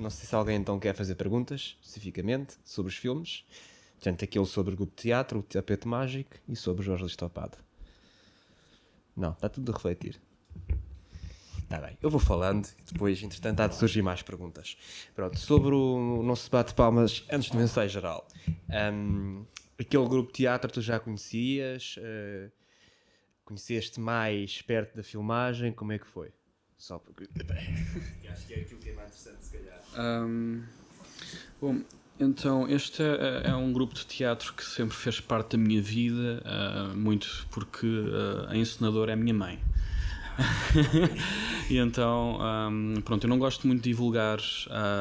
não sei se alguém então quer fazer perguntas, especificamente, sobre os filmes. Portanto, aquele sobre o grupo de teatro, o tapete mágico e sobre o Jorge Listopado. Não, está tudo a refletir. Está bem, eu vou falando e depois, entretanto, há de surgir mais perguntas. Pronto, sobre o nosso bate palmas antes do ensaio geral. Aquele grupo de teatro tu já conhecias? Conheceste mais perto da filmagem? Como é que foi? Só porque acho que é aquilo que é mais interessante, se calhar. Bom, então este é um grupo de teatro que sempre fez parte da minha vida, muito porque a encenadora é a minha mãe. E então, pronto, eu não gosto muito de divulgar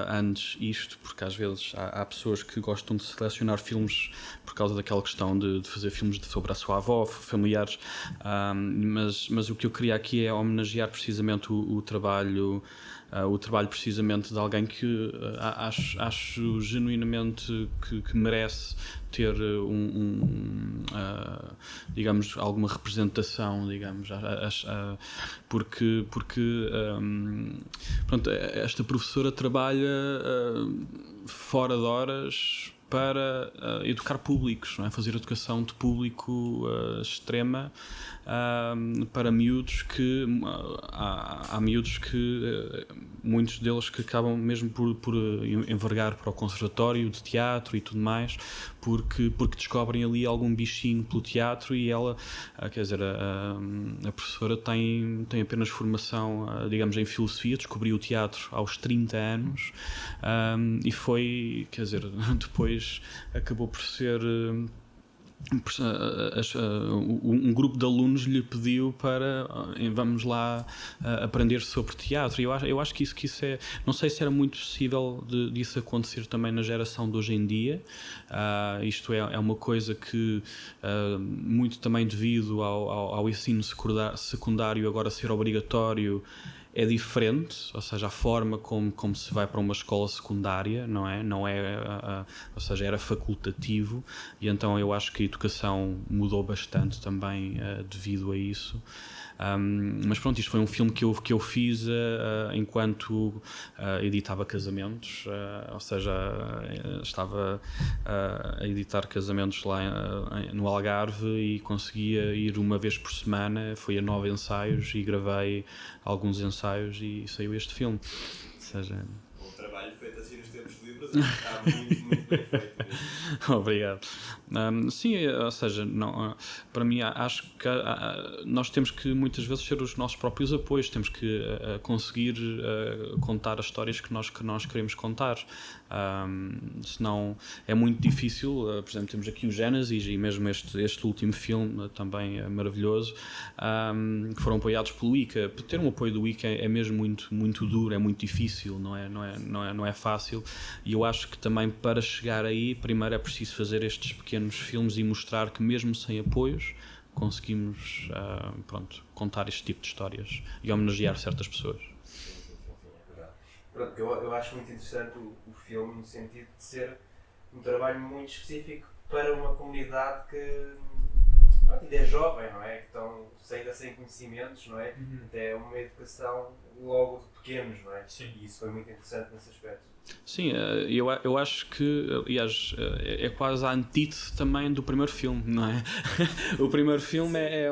antes isto, porque às vezes há pessoas que gostam de selecionar filmes por causa daquela questão de fazer filmes sobre a sua avó, familiares, mas o que eu queria aqui é homenagear precisamente o trabalho precisamente de alguém que acho genuinamente que merece ter digamos, alguma representação, digamos, porque pronto, esta professora trabalha fora de horas para educar públicos, não é? Fazer educação de público extrema para miúdos que há miúdos que muitos deles que acabam mesmo por envergar para o conservatório de teatro e tudo mais porque descobrem ali algum bichinho pelo teatro e ela, quer dizer, a professora tem apenas formação, digamos, em filosofia, descobriu o teatro aos 30 anos e foi, quer dizer, depois acabou por ser um grupo de alunos lhe pediu para vamos lá aprender sobre teatro e eu acho que isso é, não sei se era muito possível disso acontecer também na geração de hoje em dia. Isto é uma coisa que muito também devido ao ensino secundário agora ser obrigatório é diferente, ou seja, a forma como se vai para uma escola secundária, não é, ou seja, era facultativo e então eu acho que a educação mudou bastante também devido a isso. Mas pronto, isto foi um filme que eu fiz enquanto editava casamentos, ou seja, estava a editar casamentos lá no Algarve e conseguia ir uma vez por semana, fui a 9 ensaios e gravei alguns ensaios e saiu este filme. Ou seja, o trabalho feito assim nos tempos livres está muito bem feito mesmo. Obrigado. Sim, ou seja, não, para mim acho que nós temos que muitas vezes ser os nossos próprios apoios, temos que conseguir contar as histórias que nós queremos contar. Senão é muito difícil. Por exemplo, temos aqui o Gênesis e mesmo este último filme também é maravilhoso, que foram apoiados pelo ICA. Ter um apoio do ICA é mesmo muito duro, é muito difícil, não é fácil, e eu acho que também para chegar aí primeiro é preciso fazer estes pequenos filmes e mostrar que mesmo sem apoios conseguimos contar este tipo de histórias e homenagear certas pessoas. Pronto, eu acho muito interessante o filme no sentido de ser um trabalho muito específico para uma comunidade que ainda é jovem, não é? Que estão ainda sem conhecimentos, não é? Até uma educação logo de pequenos, não é? Sim. E isso foi muito interessante nesse aspecto. Sim, eu acho que, aliás, é quase a antítese também do primeiro filme, não é? O primeiro filme é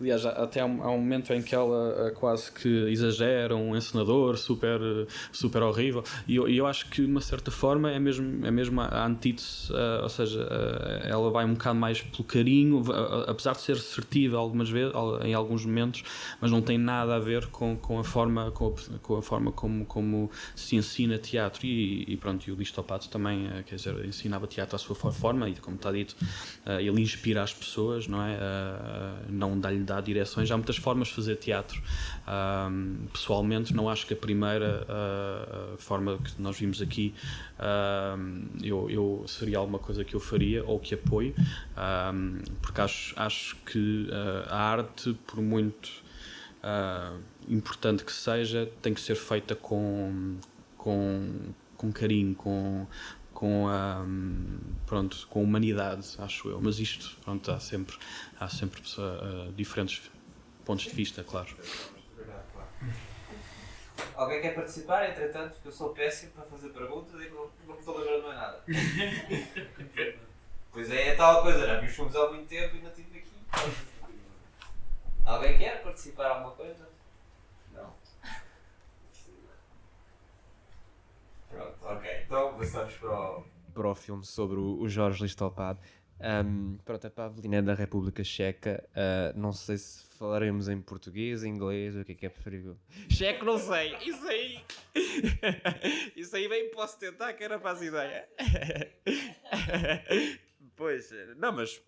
aliás, até há um momento em que ela quase que exagera, um encenador super horrível, e eu acho que, de uma certa forma, é mesmo a antítese, ou seja, ela vai um bocado mais pelo carinho, apesar de ser assertiva algumas vezes, em alguns momentos, mas não tem nada a ver com a forma como se ensina teatro. E pronto, e o Listopado também, quer dizer, ensinava teatro à sua forma e, como está dito, ele inspira as pessoas, não é? Não dá-lhe direções. Há muitas formas de fazer teatro. Pessoalmente, não acho que a primeira forma que nós vimos aqui eu seria alguma coisa que eu faria ou que apoio, porque acho que a arte, por muito importante que seja, tem que ser feita com carinho, com humanidade, acho eu. Mas isto, pronto, há sempre diferentes pontos de vista, claro. Alguém quer participar, entretanto, porque eu sou péssimo para fazer perguntas e não me estou lembrando mais nada. Pois é tal coisa, já vi os filmes há muito tempo e não estive aqui. Alguém quer participar alguma coisa? Não. Pronto, ok. Então passamos para o filme sobre o Jorge Listopado. Pronto, a Pavlína é da República Checa. Não sei se falaremos em português, inglês, o que é preferível. Checo, não sei. Isso aí. Isso aí bem posso tentar, que era para as ideias. Pois, não, mas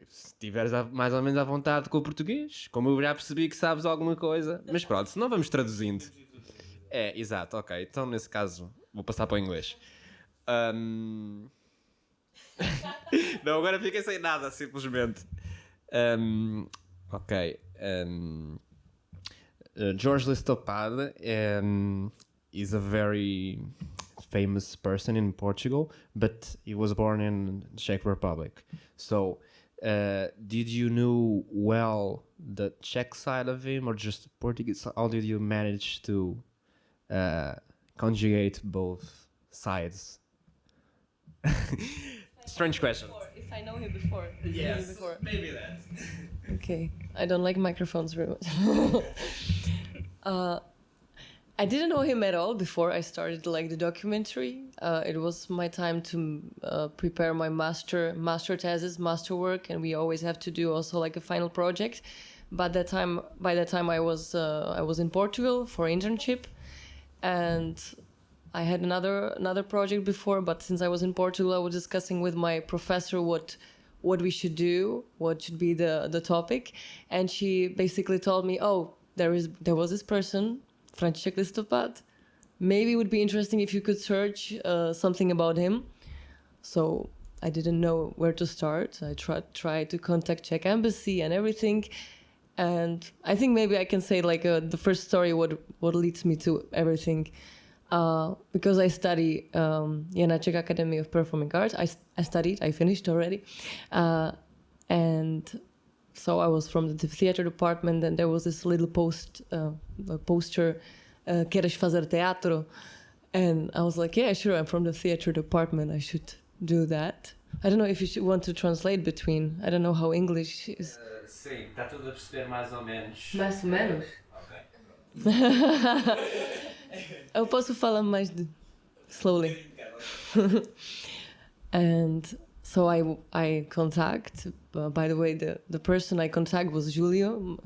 se estiveres mais ou menos à vontade com o português, como eu já percebi que sabes alguma coisa, mas pronto, se não vamos traduzindo. Exato, ok. Então nesse caso vou passar para o inglês. Não, agora fiquei sem nada, simplesmente. Ok. Jorge Listopado is a very famous person in Portugal, but he was born in the Czech Republic. So, did you know well the Czech side of him or just the Portuguese? How did you manage to conjugate both sides? Strange question. If I know him before. Yes, maybe that. Okay, I don't like microphones very much. I didn't know him at all before I started the documentary. It was my time to prepare my master thesis, master work, and we always have to do also a final project. By that time I was in Portugal for internship, and I had another project before, but since I was in Portugal, I was discussing with my professor what we should do, what should be the topic, and she basically told me, oh, there was this person, František Listopad. Maybe it would be interesting if you could search something about him. So I didn't know where to start. I tried to contact Czech embassy and everything, and I think maybe I can say the first story what leads me to everything. Because I study na Czech Academy of Performing Arts. I finished already, and so I was from the theater department, and there was this little poster, queres fazer teatro? And I was like, yeah, sure, I'm from the theater department, I should do that. I don't know if you want to translate between, I don't know how English is. Sim, está tudo a perceber mais ou menos. Mais ou menos? Ok. Eu posso falar mais slowly. And so I contact, by the way, the person I contact was Julio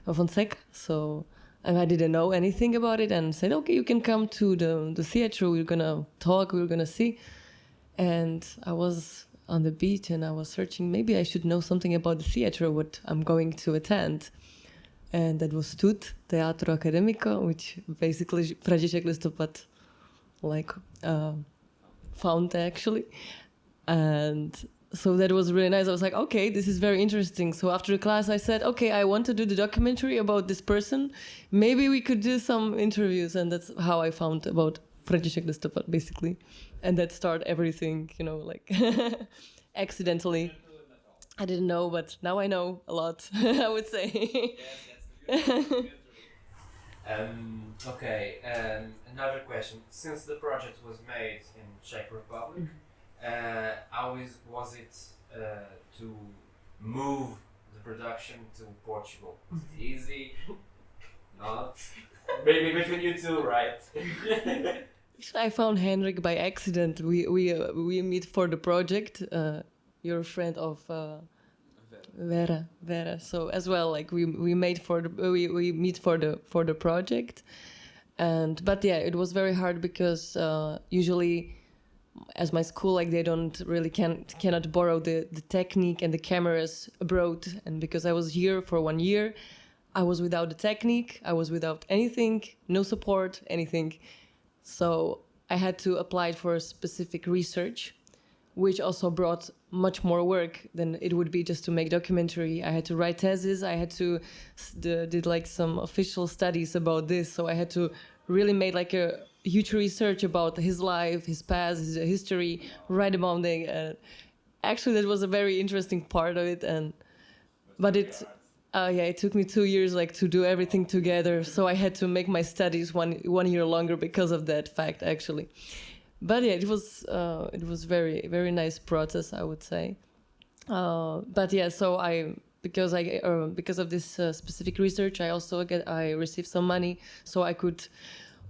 Fonseca. So I didn't know anything about it and said, okay, you can come to the theater. We're going to talk. We're going to see. And I was on the beach and I was searching. Maybe I should know something about the theater, what I'm going to attend. And that was TUT, Teatro Académico, which basically František Listopad found actually. And so that was really nice. I was like, okay, this is very interesting. So after the class, I said, okay, I want to do the documentary about this person. Maybe we could do some interviews. And that's how I found about František Listopad, basically. And that started everything, accidentally. I didn't know, but now I know a lot, I would say. Okay, another question. Since the project was made in Czech Republic, how was it to move the production to Portugal? Was it easy? Not? Maybe between you two, right? I found Henrik by accident. We meet for the project. You're a friend of Vera. So as well, we meet for the project, but yeah, it was very hard because usually, as my school, they don't really cannot borrow the technique and the cameras abroad, and because I was here for 1 year, I was without the technique, I was without anything, no support, anything. So I had to apply for specific research, which also brought much more work than it would be just to make documentary. I had to write thesis. I had to did some official studies about this. So I had to really make a huge research about his life, his past, his history, write about it. Actually, that was a very interesting part of it. Yeah, it took me 2 years like to do everything together, so I had to make my studies one year longer because of that fact, actually. But yeah, it was very very nice process, I would say. But yeah, so because of this specific research, I received some money, so I could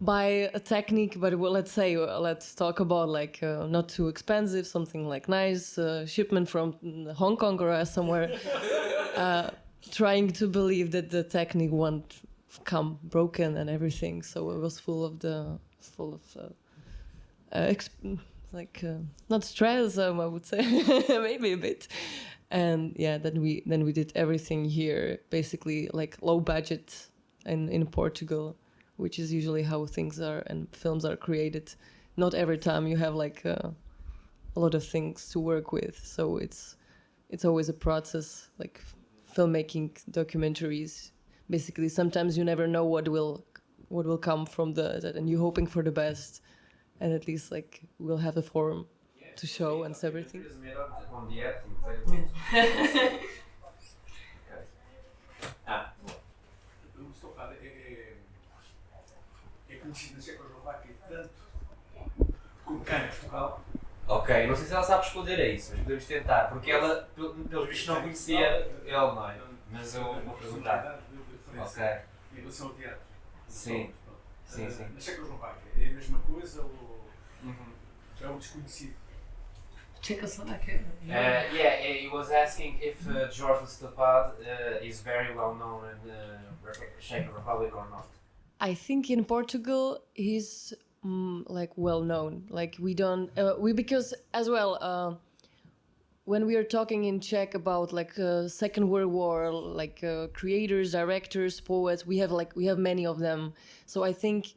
buy a technique. But let's talk about like not too expensive, something like nice, shipment from Hong Kong or somewhere. Trying to believe that the technique won't come broken and everything. So it was full of not stress, I would say, maybe a bit. And yeah, then we did everything here, basically like low budget in Portugal, which is usually how things are and films are created. Not every time you have like a lot of things to work with, so it's always a process, like filmmaking documentaries. Basically, sometimes you never know what will come from that, and you're hoping for the best, and at least like we'll have a forum to show and everything. É conhecido na Checoslováquia tanto como cá em Portugal. Ok, não sei se ela sabe responder a isso, mas podemos tentar, porque ela, pelos vistos, não conhecia ele, não é? Mas eu vou perguntar. Ok. Em relação ao teatro. Sim. Sim. Na Checoslováquia é a mesma coisa ou é um desconhecido? Czechoslovakia. Yeah, he was asking if Jorge Listopad is very well known in the Czech Republic or not. I think in Portugal he's like well known. Like we don't because as well when we are talking in Czech about like Second World War, like creators, directors, poets, we have many of them. So I think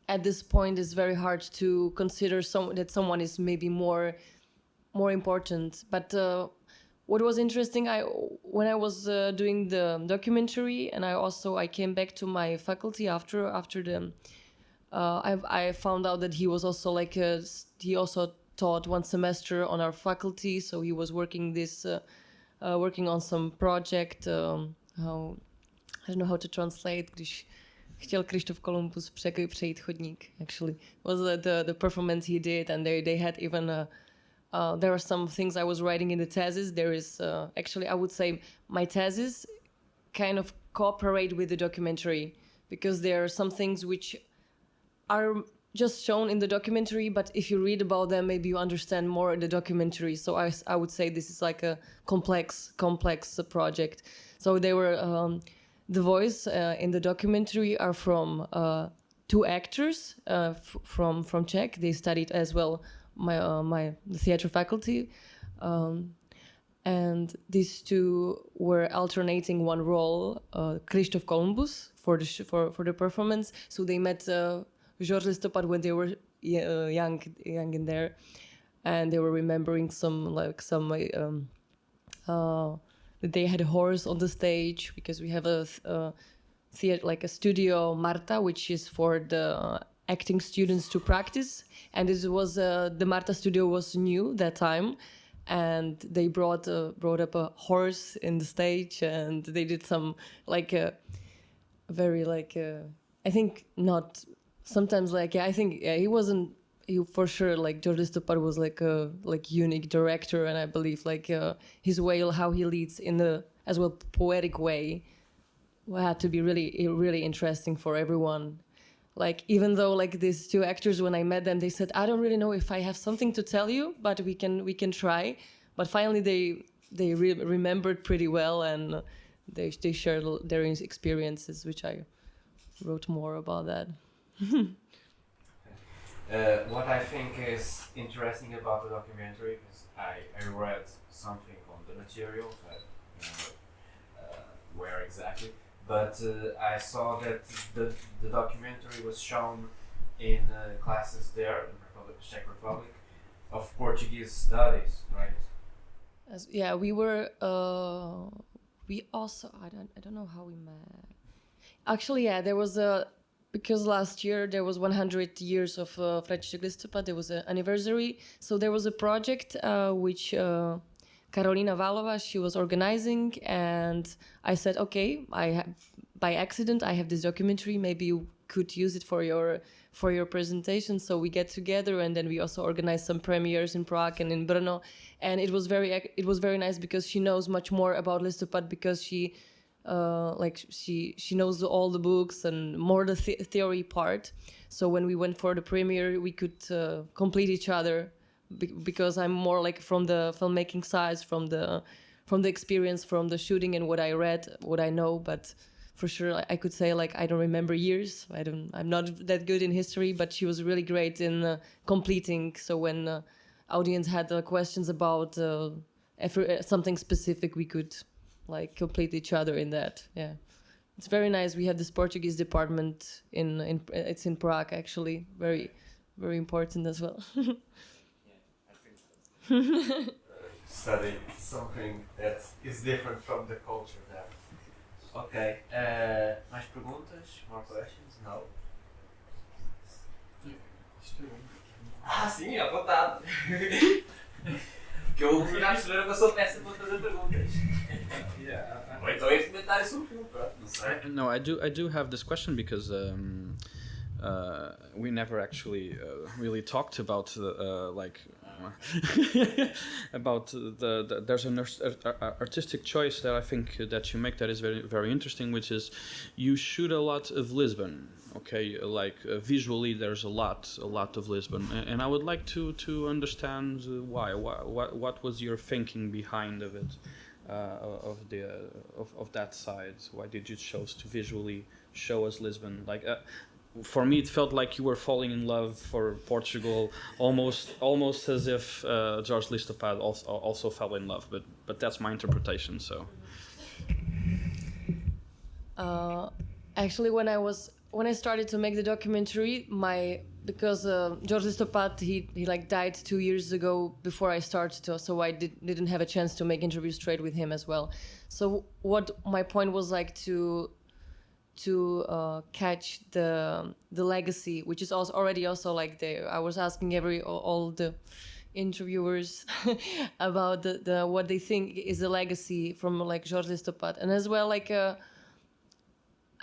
at this point it's very hard to consider that someone is maybe more important. But what was interesting, when I was doing the documentary, and I came back to my faculty after the I found out that he was also like he also taught one semester on our faculty, so he was working on some project. How I don't know how to translate. Když chtěl Krištof Kolumbus přejít chodník, actually was the performance he did, and they had even there are some things I was writing in the thesis. There is actually, I would say my thesis kind of cooperate with the documentary, because there are some things which are just shown in the documentary, but if you read about them, maybe you understand more in the documentary. So I would say this is like a complex project. So they were the voice in the documentary are from two actors from Czech. They studied as well my theater faculty, and these two were alternating one role, Krištof Kolumbus for the performance. So they met Jorge Listopad when they were young in there, and they were remembering that they had a horse on the stage, because we have a theater, like a studio Marta, which is for the acting students to practice, and this was the Marta studio was new that time, and they brought up a horse in the stage, and they did some like very like I think not sometimes like I think he for sure like Jorge Listopad was like a unique director, and I believe like his way how he leads in the as well poetic way had to be really interesting for everyone. Like, even though like these two actors, when I met them, they said, I don't really know if I have something to tell you, but we can try. But finally they remembered pretty well, and they shared their experiences, which I wrote more about that. What I think is interesting about the documentary is I read something on the materials, I don't know where exactly, but I saw that the documentary was shown in classes there in the Czech Republic of Portuguese studies, right? Yeah, we were. We also I don't know how we met. Actually, yeah, there was because last year there was 100 years of František Listopad. There was an anniversary, so there was a project which Karolina Valova, she was organizing, and I said, okay, by accident I have this documentary, maybe you could use it for your presentation. So we get together, and then we also organized some premieres in Prague and in Brno, and it was very nice because she knows much more about Listopad, because she knows all the books and more the theory part. So when we went for the premiere, we could complete each other, because I'm more like from the filmmaking side, from the experience, from the shooting, and what I read, what I know. But for sure, I could say like I don't remember years. I'm not that good in history, but she was really great in completing. So when audience had questions about something specific, we could like complete each other in that. Yeah, it's very nice. We have this Portuguese department it's in Prague, actually, very very important as well. Study something that is different from the culture there. Ok. Mais perguntas? More questions? No? Ah, sim, à vontade. Porque eu já perceberam que eu sou péssimo para fazer perguntas. Ou então este comentário sobre o filme, pronto, não sei. No, I do have this question because we never actually really talked about about there's an artistic choice that I think that you make that is very very interesting, which is you shoot a lot of Lisbon. Okay, visually there's a lot of Lisbon, and I would like to understand why. What was your thinking behind of it, of that side? Why did you choose to visually show us Lisbon? For me, it felt like you were falling in love for Portugal, almost as if Jorge Listopad also fell in love. But that's my interpretation. So, actually, when I started to make the documentary, because Jorge Listopad he died 2 years ago before I started, so I didn't have a chance to make interviews straight with him as well. So what my point was to catch the legacy, which is already like I was asking all the interviewers about the what they think is the legacy from like Jorge Listopad, and as well I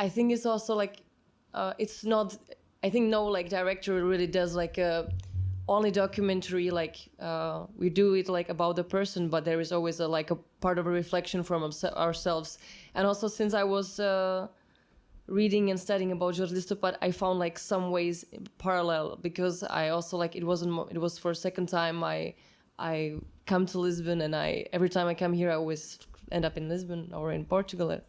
think it's also it's not, I think no director really does only documentary we do it about the person, but there is always a part of a reflection from ourselves. And also, since I was reading and studying about Jorge Listopad, I found some ways parallel, because I also it was for a second time I come to Lisbon, and every time I come here I always end up in Lisbon or in Portugal.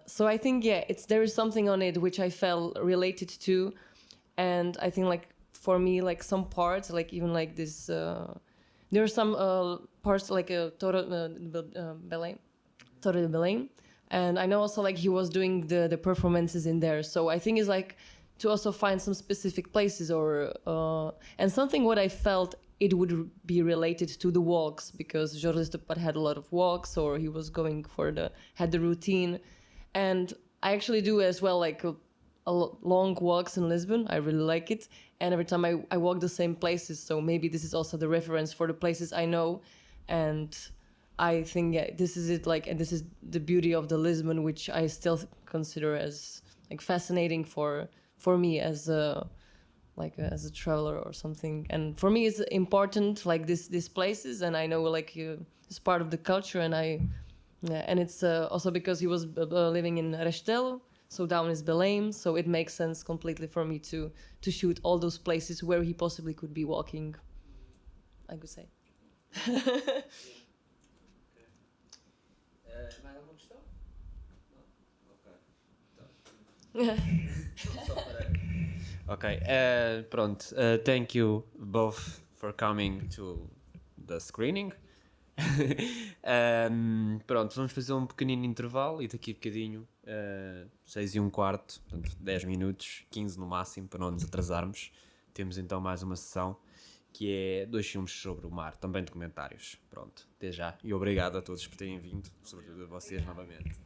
So I think there is something on it which I felt related to, and I think for me some parts even this there are some parts Toro de Belém. And I know also he was doing the performances in there. So I think it's to also find some specific places or and something what I felt it would be related to the walks, because Jorge Listopad had a lot of walks, or he was going had the routine. And I actually do as well long walks in Lisbon. I really like it. And every time I walk the same places. So maybe this is also the reference for the places I know. And I think this is it, and this is the beauty of the Lisbon, which I still consider as fascinating for me as a traveler or something. And for me, it's important these places, and I know it's part of the culture, and and it's also because he was living in Restelo, so down is Belém, so it makes sense completely for me to shoot all those places where he possibly could be walking, I could say. Mais alguma questão? Não? Ok. Ok, pronto. Thank you both for coming to the screening. Pronto, vamos fazer um pequenino intervalo e daqui a bocadinho 6:15, portanto 10 minutos, 15 no máximo, para não nos atrasarmos. Temos então mais uma sessão que é 2 filmes sobre o mar, também documentários. Pronto, até já. E obrigado a todos por terem vindo, sobretudo a vocês novamente.